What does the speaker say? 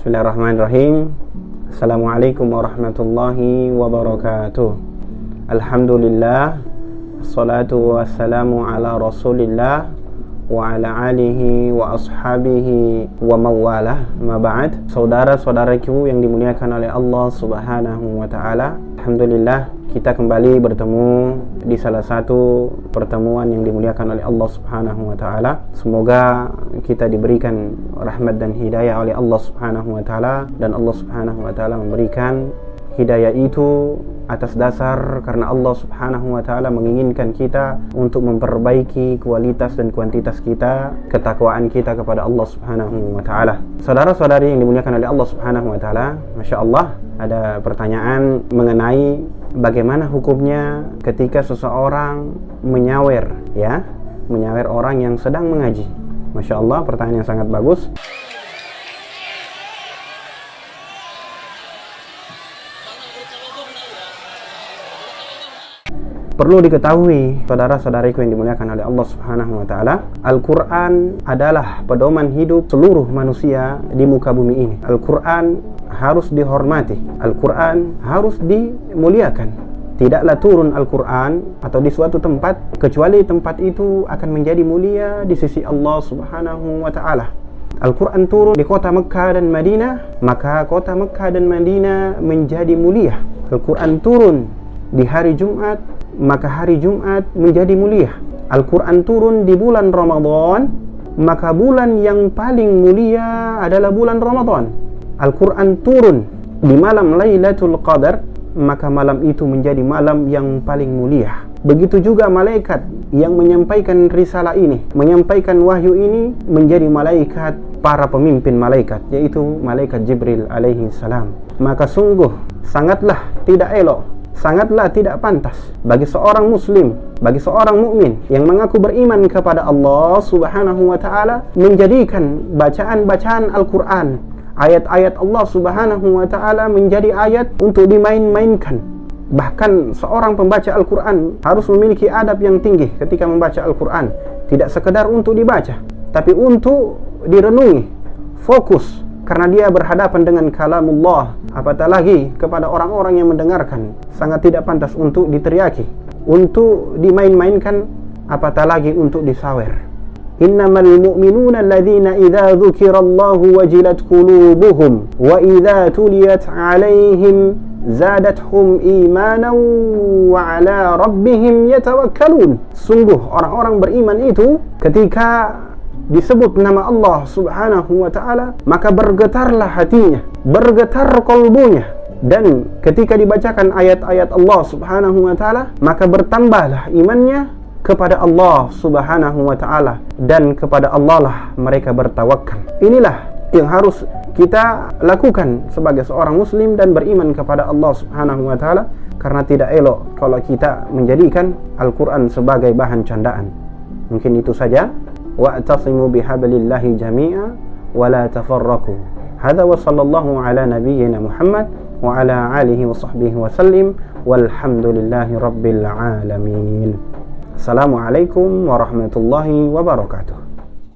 Bismillahirrahmanirrahim. Assalamualaikum warahmatullahi wabarakatuh. Alhamdulillah, assalatu wassalamu ala rasulillah wa ala alihi wa ashabihi wa mawalah. Ma ba'd. Saudara-saudaraku yang dimuliakan oleh Allah Subhanahu wa taala, alhamdulillah kita kembali bertemu di salah satu pertemuan yang dimuliakan oleh Allah Subhanahu wa taala. Semoga kita diberikan rahmat dan hidayah oleh Allah Subhanahu wa taala, dan Allah Subhanahu wa taala memberikan hidayah itu atas dasar karena Allah Subhanahu wa taala menginginkan kita untuk memperbaiki kualitas dan kuantitas kita, ketakwaan kita kepada Allah Subhanahu wa taala. Saudara-saudari yang dimuliakan oleh Allah Subhanahu wa taala, Masya Allah, ada pertanyaan mengenai bagaimana hukumnya ketika seseorang menyawer orang yang sedang mengaji. Masya Allah, pertanyaan yang sangat bagus. Perlu diketahui, saudara-saudariku yang dimuliakan oleh Allah Subhanahu wa taala, Al-Qur'an adalah pedoman hidup seluruh manusia di muka bumi ini. Al-Qur'an harus dihormati, Al-Qur'an harus dimuliakan. Tidaklah turun Al-Qur'an atau di suatu tempat kecuali tempat itu akan menjadi mulia di sisi Allah Subhanahu wa taala. Al-Qur'an turun di kota Mekah dan Madinah, maka kota Mekah dan Madinah menjadi mulia. Al-Qur'an turun di hari Jumat, maka hari Jumat menjadi mulia. Al-Quran turun di bulan Ramadan, maka bulan yang paling mulia adalah bulan Ramadan. Al-Quran turun di malam Lailatul Qadar, maka malam itu menjadi malam yang paling mulia. Begitu juga malaikat yang menyampaikan risalah ini, menyampaikan wahyu ini, menjadi malaikat para pemimpin malaikat, yaitu malaikat Jibril alaihi salam. Maka sungguh sangatlah tidak elok, sangatlah tidak pantas bagi seorang muslim, bagi seorang mukmin yang mengaku beriman kepada Allah Subhanahu wa taala, menjadikan bacaan-bacaan Al-Qur'an, ayat-ayat Allah Subhanahu wa taala menjadi ayat untuk dimain-mainkan. Bahkan seorang pembaca Al-Qur'an harus memiliki adab yang tinggi ketika membaca Al-Qur'an, tidak sekedar untuk dibaca, tapi untuk direnungi, fokus, karena dia berhadapan dengan kalamullah. Apatah lagi kepada orang-orang yang mendengarkan, sangat tidak pantas untuk diteriaki, untuk dimain-mainkan, apatah lagi untuk disawer. Innamal mu'minuna alladhina idza dzukirallahu wajilat qulubuhum wa idza tuliyat 'alaihim zadathum imanan wa 'ala rabbihim yatawakkalun. Sungguh orang-orang beriman itu ketika disebut nama Allah Subhanahu wa ta'ala, maka bergetarlah hatinya, bergetar kolbunya. Dan ketika dibacakan ayat-ayat Allah Subhanahu wa ta'ala, maka bertambahlah imannya kepada Allah Subhanahu wa ta'ala, dan kepada Allah lah mereka bertawakal. Inilah yang harus kita lakukan sebagai seorang muslim dan beriman kepada Allah Subhanahu wa ta'ala, karena tidak elok kalau kita menjadikan Al-Quran sebagai bahan candaan. Mungkin itu saja. wa'tasimu bihablillahi jami'a wa la tafarraqu. Hadza wa sallallahu ala nabiyyina Muhammad wa ala alihi wa sahbihi wa sallim, walhamdulillahi rabbil alamin. Assalamualaikum warahmatullahi wabarakatuh.